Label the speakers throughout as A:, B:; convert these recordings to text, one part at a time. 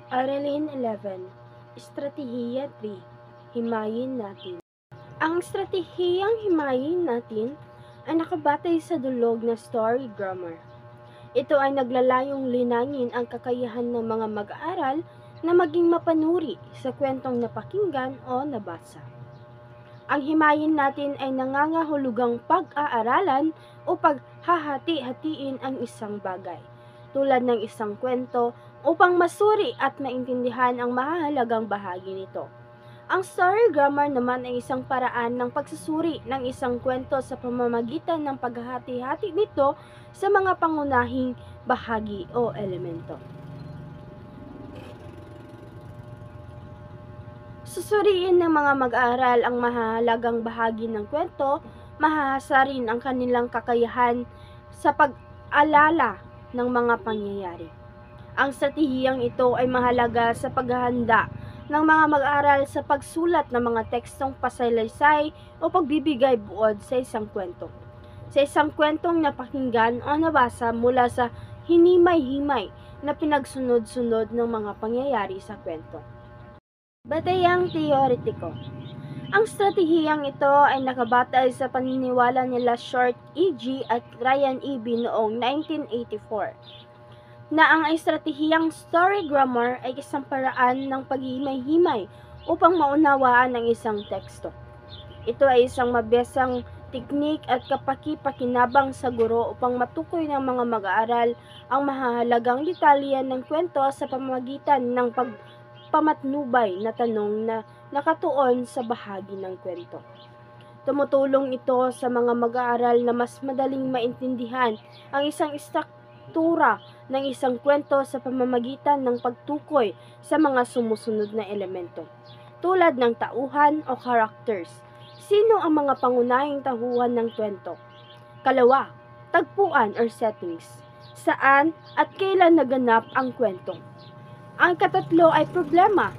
A: Aralin 11, Estratehiya 3, Himayin natin. Ang estratehiyang himayin natin ay nakabatay sa dulog na story grammar. Ito ay naglalayong linangin ang kakayahan ng mga mag-aaral na maging mapanuri sa kwentong napakinggan o nabasa. Ang himayin natin ay nangangahulugang pag-aaralan o paghahati-hatiin ang isang bagay, tulad ng isang kwento, upang masuri at maintindihan ang mahahalagang bahagi nito. Ang story grammar naman ay isang paraan ng pagsusuri ng isang kwento sa pamamagitan ng paghahati-hati nito sa mga pangunahing bahagi o elemento. Susuriin ng mga mag-aaral ang mahalagang bahagi ng kwento, mahahasa rin ang kanilang kakayahan sa pag-alala ng mga pangyayari. Ang estratehiyang ito ay mahalaga sa paghahanda ng mga mag-aaral sa pagsulat ng mga tekstong pasalaysay o pagbibigay buod sa isang kwento. Sa isang kwentong napakinggan o nabasa mula sa hinimay-himay na pinagsunod-sunod ng mga pangyayari sa kwento. Batayang teoretiko. Ang estratehiyang ito ay nakabatay sa paniniwala nila Short E.G. at Ryan E.B. noong 1984 na ang estratehiyang story grammar ay isang paraan ng paghihimay-himay upang maunawaan ang isang teksto. Ito ay isang mabisang teknik at kapaki-pakinabang sa guro upang matukoy ng mga mag-aaral ang mahahalagang detalye ng kwento sa pamamagitan ng pamatnubay na tanong na nakatuon sa bahagi ng kwento. Tumutulong ito sa mga mag-aaral na mas madaling maintindihan ang isang struktura ng isang kwento sa pamamagitan ng pagtukoy sa mga sumusunod na elemento, tulad ng tauhan o characters. Sino ang mga pangunahing tauhan ng kwento? Kalawa, tagpuan or settings. Saan at kailan naganap ang kwento? Ang katatlo ay problema,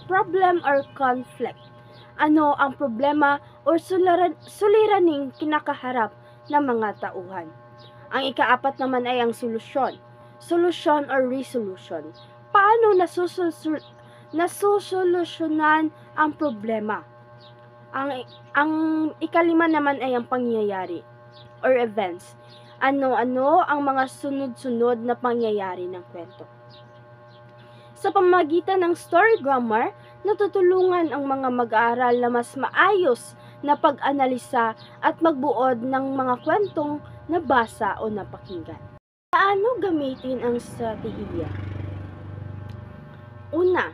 A: problem or conflict. Ano ang problema o suliraning kinakaharap ng mga tauhan? Ang ikaapat naman ay ang solusyon, solution or resolution. Paano nasusolusyonan ang problema? Ang ikalima naman ay ang pangyayari or events. Ano-ano ang mga sunod-sunod na pangyayari ng kwento? Sa pamamagitan ng story grammar, natutulungan ang mga mag-aaral na mas maayos na pag-analisa at magbuod ng mga kwentong nabasa o napakinggan. Paano gamitin ang estratehiya? Una,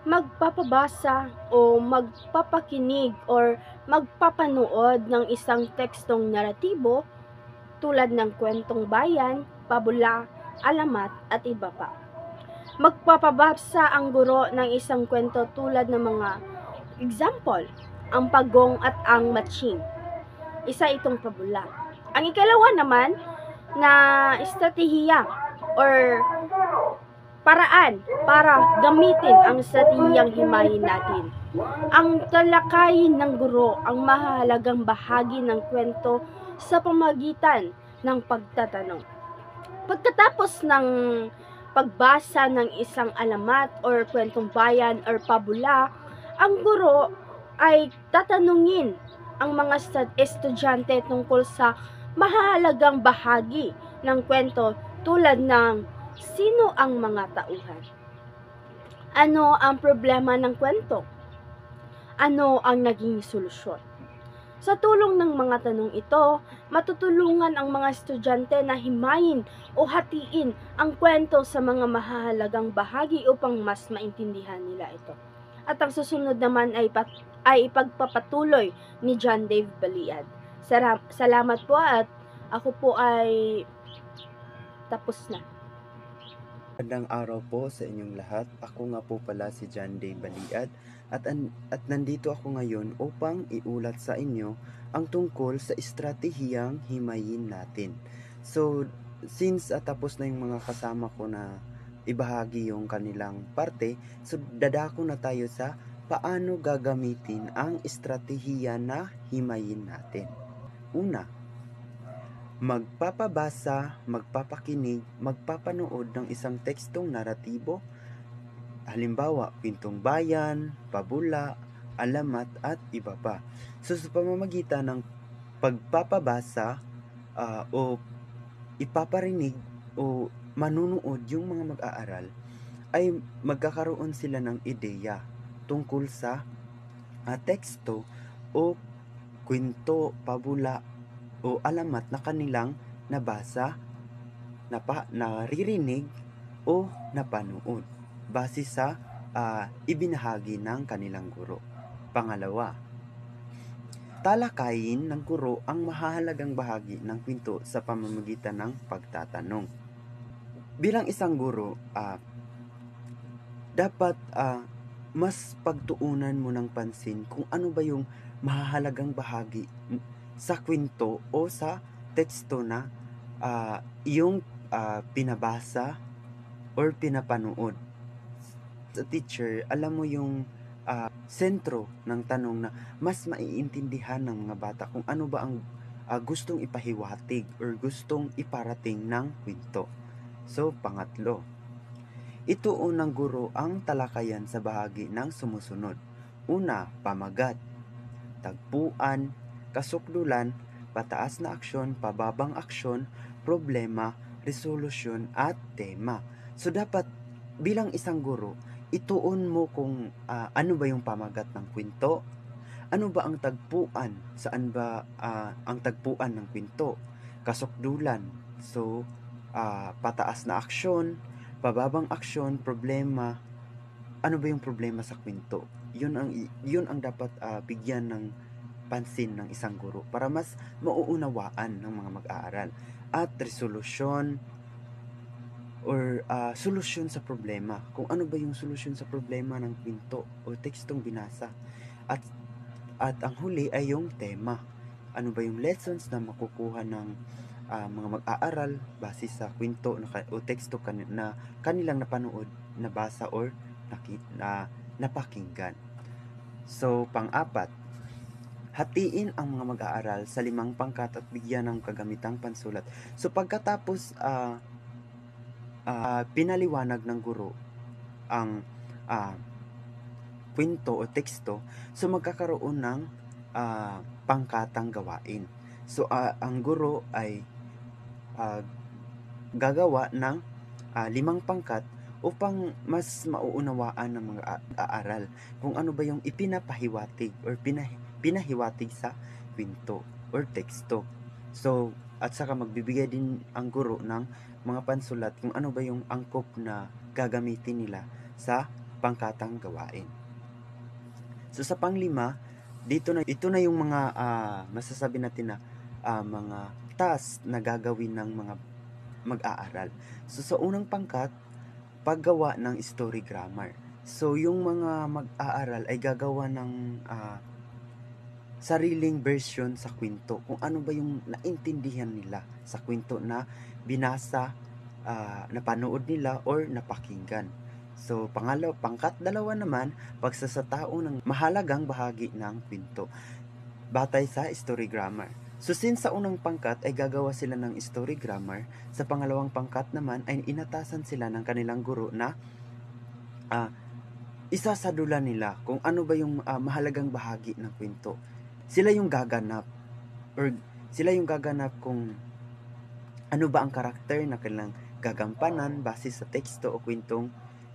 A: magpapabasa o magpapakinig or magpapanood ng isang tekstong naratibo tulad ng kwentong bayan, pabula, alamat at iba pa. Magpapabasa ang guro ng isang kwento tulad ng mga example, ang pagong at ang matching. Isa itong pabula. Ang ikalawa naman na estratehiya or paraan para gamitin ang estratehiyang himayin natin. Ang talakayin ng guro ang mahalagang bahagi ng kwento sa pamamagitan ng pagtatanong. Pagkatapos ng pagbasa ng isang alamat or kwentong bayan or pabula, ang guro ay tatanungin ang mga estudyante tungkol sa mahalagang bahagi ng kwento tulad ng sino ang mga tauhan? Ano ang problema ng kwento? Ano ang naging solusyon? Sa tulong ng mga tanong ito, matutulungan ang mga estudyante na himayin o hatiin ang kwento sa mga mahalagang bahagi upang mas maintindihan nila ito. At ang susunod naman ay ipagpapatuloy ni John Dave Baliad. Salamat po at ako po ay tapos na.
B: Magandang araw po sa inyong lahat. Ako nga po pala si John Day Baliad at nandito ako ngayon upang iulat sa inyo ang tungkol sa estratehiyang himayin natin. So, since tapos na yung mga kasama ko na ibahagi yung kanilang parte, so dadako na tayo sa paano gagamitin ang estratehiya na himayin natin. Una, magpapabasa, magpapakinig, magpapanood ng isang tekstong naratibo Halimbawa, kwentong bayan, pabula, alamat at iba pa. So sa pamamagitan ng pagpapabasa o ipaparinig o manunood yung mga mag-aaral, ay magkakaroon sila ng ideya tungkol sa teksto o kwento, pabula o alamat na kanilang nabasa, naririnig o napanood base sa ibinahagi ng kanilang guro. Pangalawa, talakayin ng guro ang mahahalagang bahagi ng kwento sa pamamagitan ng pagtatanong. Bilang isang guro, dapat mas pagtuunan mo ng pansin kung ano ba yung mahahalagang bahagi sa kwento o sa teksto na iyong pinabasa or pinapanood. Sa teacher, alam mo yung sentro ng tanong na mas maiintindihan ng mga bata kung ano ba ang gustong ipahiwatig or gustong iparating ng kwento. So, pangatlo, ituon ng guro ang talakayan sa bahagi ng sumusunod. Una, pamagat, tagpuan, kasukdulan, pataas na aksyon, pababang aksyon, problema, resolusyon, at tema. So dapat bilang isang guro, ituon mo kung ano ba yung pamagat ng kwento, ano ba ang tagpuan, saan ba ang tagpuan ng kwento, kasukdulan, so pataas na aksyon, pababang aksyon, problema, ano ba yung problema sa kwento. Yun ang dapat bigyan ng pansin ng isang guro para mas mauunawaan ng mga mag-aaral. At resolusyon or solusyon sa problema. Kung ano ba yung solusyon sa problema ng kwento o tekstong binasa. At ang huli ay yung tema. Ano ba yung lessons na makukuha ng mga mag-aaral base sa kwento o teksto na kanilang napanood, nabasa or napakinggan. So, pang-apat, hatiin ang mga mag-aaral sa 5 pangkat at bigyan ng kagamitang pansulat. So, pagkatapos pinaliwanag ng guro ang kwento o teksto, so magkakaroon ng pangkatang gawain. So, ang guro ay gagawa ng 5 pangkat upang mas mauunawaan ng mga aaral kung ano ba yung ipinapahiwatig or pinahiwatig sa kwento or teksto. So, at saka magbibigay din ang guro ng mga pansulat kung ano ba yung angkop na gagamitin nila sa pangkatang gawain. So, sa panglima, ito na yung mga masasabi natin na mga task na gagawin ng mga mag-aaral. So, sa unang pangkat, paggawa ng story grammar. So, yung mga mag-aaral ay gagawa ng sariling version sa kwento. Kung ano ba yung naintindihan nila sa kwento na binasa, napanood nila or napakinggan. So, pangkat dalawa naman, pagsasatao ng mahalagang bahagi ng kwento batay sa story grammar. So, since sa unang pangkat ay gagawa sila ng story grammar, sa pangalawang pangkat naman ay inatasan sila ng kanilang guro na isasadula nila kung ano ba yung mahalagang bahagi ng kwento. Sila yung gaganap kung ano ba ang karakter na kanilang gagampanan base sa teksto o kwentong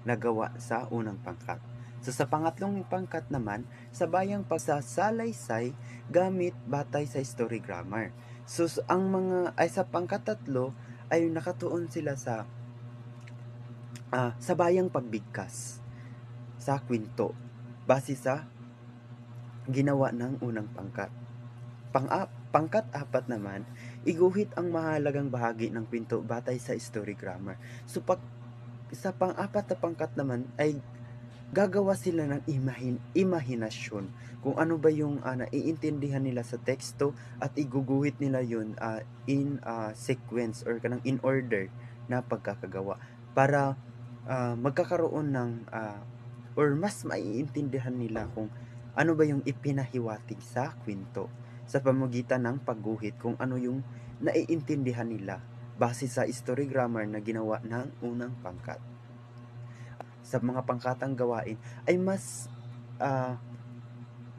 B: nagawa sa unang pangkat. So, sa pangatlong pangkat naman, sabayang pagsasalaysay gamit batay sa story grammar. So, sa pangkat tatlo ay nakatuon sila sa sabayang pagbigkas sa kwento base sa ginawa ng unang pangkat. Pangkat 4 naman, iguhit ang mahalagang bahagi ng kwento batay sa story grammar. So, sa pang-4 na pangkat naman ay gagawa sila ng imahinasyon kung ano ba yung naiintindihan nila sa teksto at iguguhit nila yun in sequence or kanang in order na pagkakagawa para magkakaroon ng or mas maiintindihan nila kung ano ba yung ipinahiwatig sa kwento sa pamamagitan ng pagguhit kung ano yung naiintindihan nila base sa story grammar na ginawa ng unang pangkat. sa mga pangkatang gawain ay ah,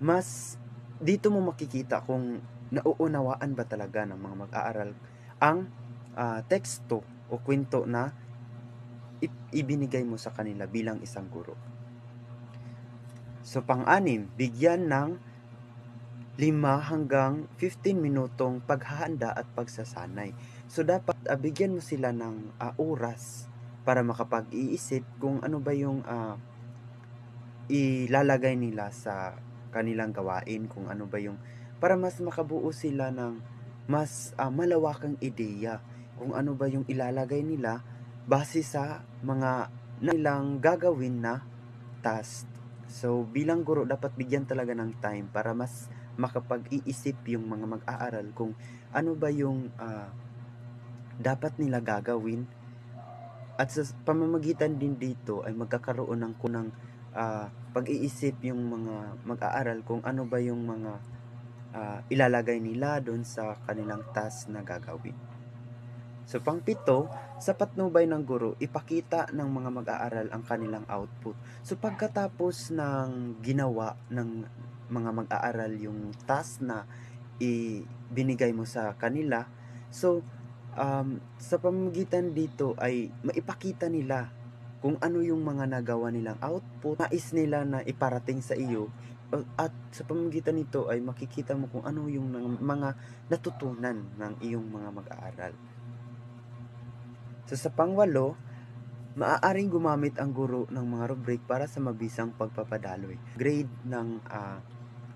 B: mas dito mo makikita kung nauunawaan ba talaga ng mga mag-aaral ang teksto o kwento na ibinigay mo sa kanila bilang isang guro. So, pang-anim, bigyan ng 5 hanggang 15 minutong paghahanda at pagsasanay. So, dapat bigyan mo sila ng oras para makapag-iisip kung ano ba yung ilalagay nila sa kanilang gawain, kung ano ba yung para mas makabuo sila ng mas malawakang ideya kung ano ba yung ilalagay nila base sa mga nilang gagawin na task. So, bilang guro, dapat bigyan talaga ng time para mas makapag-iisip yung mga mag-aaral kung ano ba yung dapat nila gagawin. At sa pamamagitan din dito ay magkakaroon ng kunang pag-iisip yung mga mag-aaral kung ano ba yung mga ilalagay nila doon sa kanilang task na gagawin. So, pang-7, sapat nubay ng guro, ipakita ng mga mag-aaral ang kanilang output. So, pagkatapos ng ginawa ng mga mag-aaral yung task na ibinigay mo sa kanila, so, sa pamamagitan dito ay maipakita nila kung ano yung mga nagawa nilang output, nais nila na iparating sa iyo, at sa pamamagitan nito ay makikita mo kung ano yung mga natutunan ng iyong mga mag-aaral. So, sa pang-8, maaaring gumamit ang guro ng mga rubric para sa mabisang pagpapadaloy. Grade ng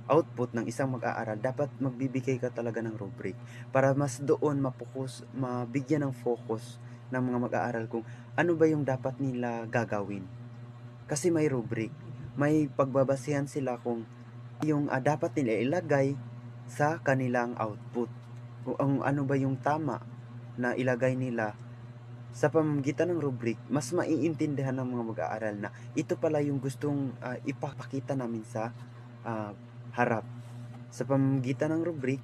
B: output ng isang mag-aaral, dapat magbibigay ka talaga ng rubric para mas doon mabigyan ng focus ng mga mag-aaral kung ano ba yung dapat nila gagawin. Kasi may rubric, may pagbabasihan sila kung yung dapat nila ilagay sa kanilang output. Kung ano ba yung tama na ilagay nila sa pamamagitan ng rubric, mas maiintindihan ng mga mag-aaral na ito pala yung gustong ipapakita namin sa harap. Sa pamamagitan ng rubric,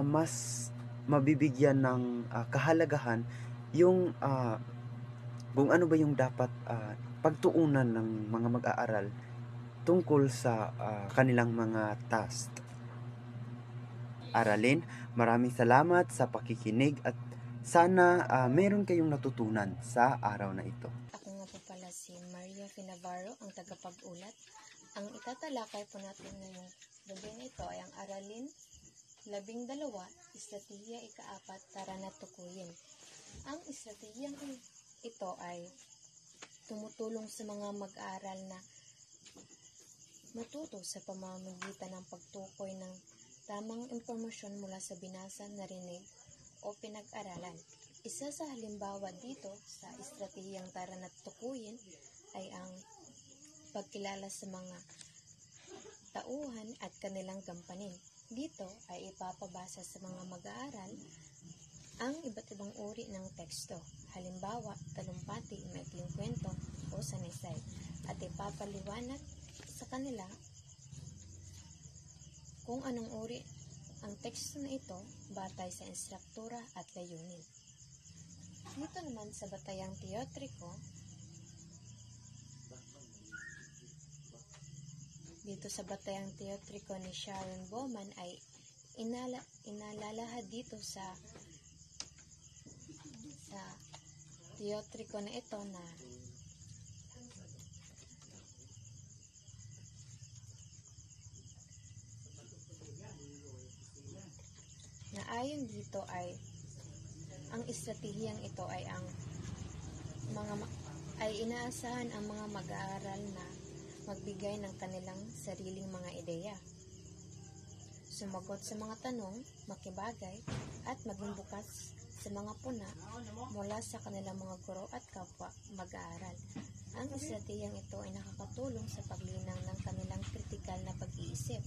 B: mas mabibigyan ng kahalagahan yung kung ano ba yung dapat pagtuunan ng mga mag-aaral tungkol sa kanilang mga task. Aralin, maraming salamat sa pakikinig at sana meron kayong natutunan sa araw na ito.
C: Ako nga po pala si Maria Finavaro, ang tagapag-ulat. Ang itatalakay po natin ngayong gabi na ito ay ang Aralin 12, Estratehiya 4, Tara na tukuyin. Ang estratehiyang ito ay tumutulong sa mga mag-aaral na matuto sa pamamagitan ng pagtukoy ng tamang impormasyon mula sa binasa, narinig o pinag-aralan. Isa sa halimbawa dito sa estratehiyang Tara na tukuyin ay ang pagkilala sa mga tauhan at kanilang gampanin. Dito ay ipapabasa sa mga mag-aaral ang iba't ibang uri ng teksto. Halimbawa, talumpati, maikling kwento o sanaysay, at ipapaliwanag sa kanila kung anong uri ang teksto na ito batay sa instruktura at layunin. Dito naman sa batayang teotriko, ni Sharon Bowman ay inalalahad dito sa teotriko na ito na ayon dito ay ang estratehiyang ito ay inaasahan ang mga mag-aaral na magbigay ng kanilang sariling mga ideya, sumagot sa mga tanong, makibagay, at maging bukas sa mga puna mula sa kanilang mga guro at kapwa mag-aaral. Ang estratehiyang ito ay nakakatulong sa paglinang ng kanilang kritikal na pag-iisip.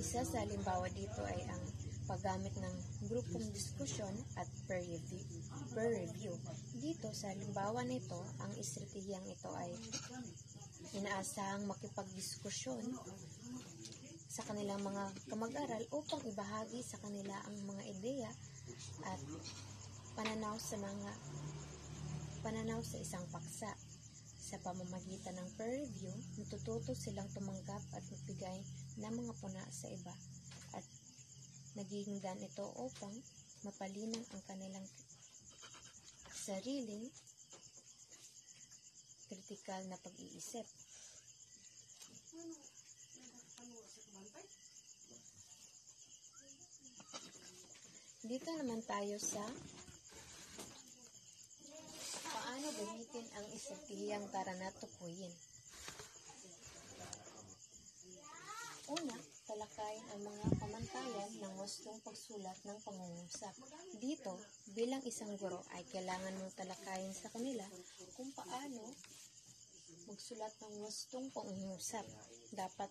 C: Isa sa halimbawa dito ay ang paggamit ng grupong diskusyon at peer review. Dito sa halimbawa nito, ang estratehiyang ito ay inaasahang makipagdiskusyon sa kanilang mga kamag-aral upang ibahagi sa kanila ang mga ideya at pananaw sa isang paksa. Sa pamamagitan ng peer review, natututo silang tumanggap at magbigay ng mga puna sa iba at nagiging daan ito upang mapalinan ang kanilang sariling kritikal na pag-iisip. Dito naman tayo sa paano gamitin ang estratehiyang tara na tukuyin. Una, talakayin ang mga pamantayan ng wastong pagsulat ng pangungusap. Dito, bilang isang guro ay kailangan mong talakayin sa kanila kung paano magsulat ng wastong pangungusap. Dapat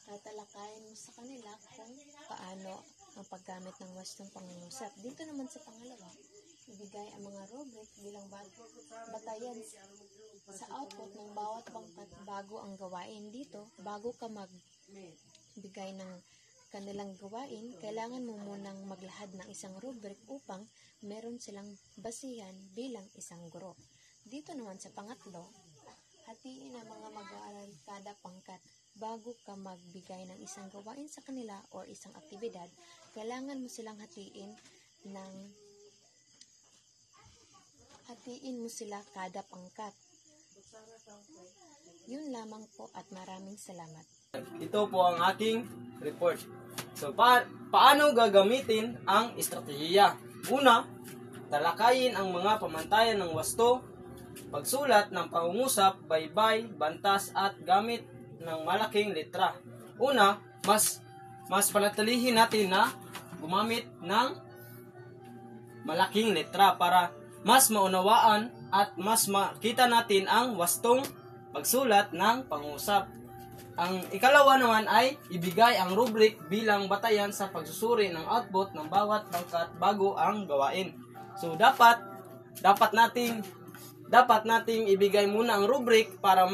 C: tatalakayin mo sa kanila kung paano ang paggamit ng wastong pangungusap. Dito naman sa pangalawa, ibigay ang mga rubric bilang batayan sa output ng bawat pangkat bago ang gawain. Dito, bago ka magbigay ng kanilang gawain, kailangan mo munang maglahad ng isang rubric upang meron silang basihan bilang isang guro. Dito naman sa pangatlo, hatiin ang mga mag-aaral kada pangkat. Bago ka magbigay ng isang gawain sa kanila o isang aktibidad, kailangan mo silang hatiin mo sila kada pangkat. Yun lamang po at maraming salamat.
D: Ito po ang aking report. So, paano gagamitin ang estratehiya? Una, talakayin ang mga pamantayan ng wasto, pagsulat ng pangungusap, baybay, bantas at gamit ng malaking letra. Una, mas panatilihin natin na gumamit ng malaking letra para mas maunawaan at mas makita natin ang wastong pagsulat ng pangungusap. Ang ikalawa naman ay ibigay ang rubric bilang batayan sa pagsusuri ng output ng bawat pangkat bago ang gawain. So dapat nating ibigay muna ang rubric para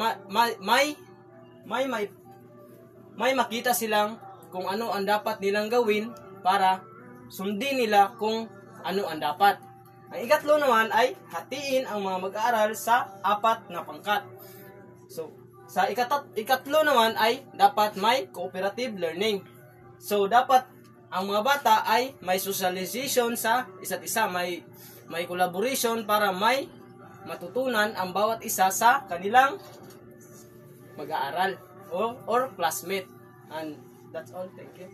D: may makita silang kung ano ang dapat nilang gawin para sundin nila kung ano ang dapat. Ang ikatlo naman ay hatiin ang mga mag-aaral sa 4 na pangkat. So, sa ikatlo naman ay dapat may cooperative learning. So, dapat ang mga bata ay may socialization sa isa't isa, may collaboration para may matutunan ang bawat isa sa kanilang mag-aaral or classmate. And that's all. Thank you.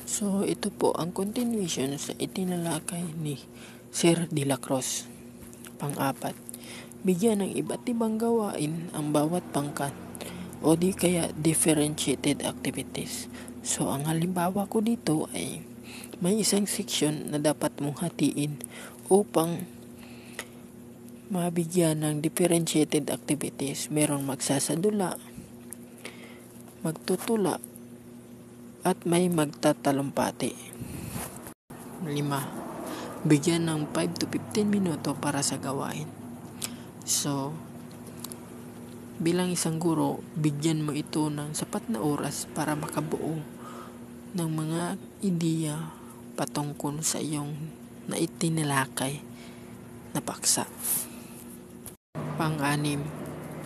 E: So, ito po ang continuation sa itinalakay ni Sir De La Cruz. Pang-4, bigyan ng iba't ibang gawain ang bawat pangkat o di kaya differentiated activities. So, ang halimbawa ko dito ay may isang section na dapat mong hatiin upang mabigyan ng differentiated activities. Merong magsasadula, magtutula, at may magtatalumpati. 5. Bigyan ng 5 to 15 minuto para sa gawain. So, bilang isang guro, bigyan mo ito ng sapat na oras para makabuo ng mga ideya patungkol sa iyong naitinalakay na paksa. Pang-6,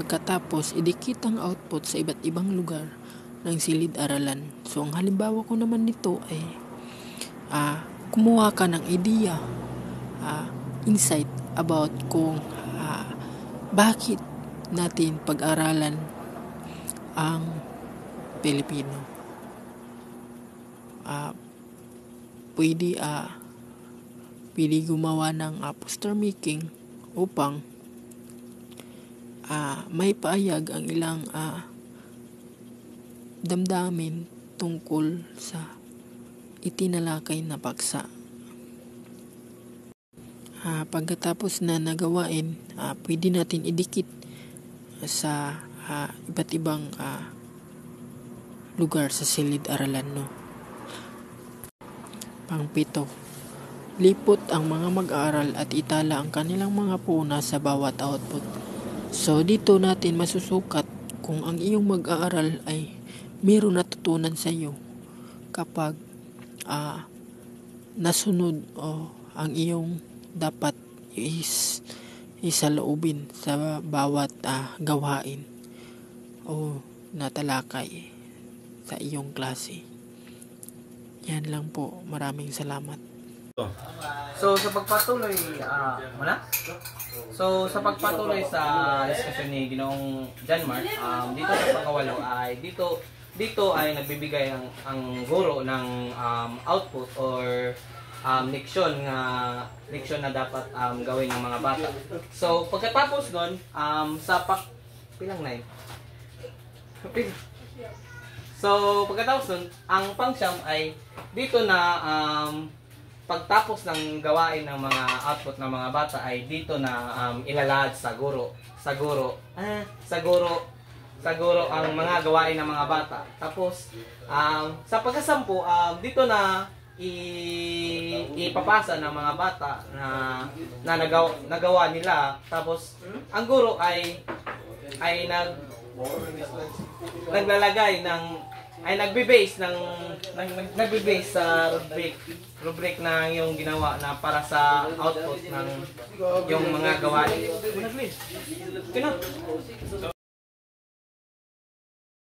E: pagkatapos, idikit ang output sa iba't ibang lugar ng silid-aralan. So, ang halimbawa ko naman nito ay kumuha ka ng ideya, insight about kung bakit natin pag-aralan ang Pilipino. Pwede gumawa ng poster making upang may paayag ang ilang damdamin tungkol sa itinalakay na paksa. Pagkatapos na nagawain, pwede natin idikit sa iba't ibang lugar sa silid-aralan. No? Pang-7, lipot ang mga mag-aaral at itala ang kanilang mga puna sa bawat output. So, dito natin masusukat kung ang iyong mag-aaral ay mayroon natutunan sa iyo kapag nasunod ang iyong dapat isaloobin sa bawat gawain o natalakay sa iyong klase. Yan lang po. Maraming salamat.
F: So sa pagpatuloy sa pagpatuloy sa diskusyon ni Ginoong John Mark, dito sa pangkawalo ay dito ay nagbibigay ang guro ng output or leksyon na dapat gawin ng mga bata. So pagkatapos nun, pilang na yun? So pagkatapos nun, ang pangsyam ay dito na pagtapos ng gawain ng mga output ng mga bata ay dito na ilalahad sa guro ang mga gawain ng mga bata. Tapos sa pagkasampu, dito na ipapasa ng mga bata na nagawa nila. Tapos ang guro ay naglalagay nagbe-base sa rubric na yung ginawa na para sa output ng yung mga gawain.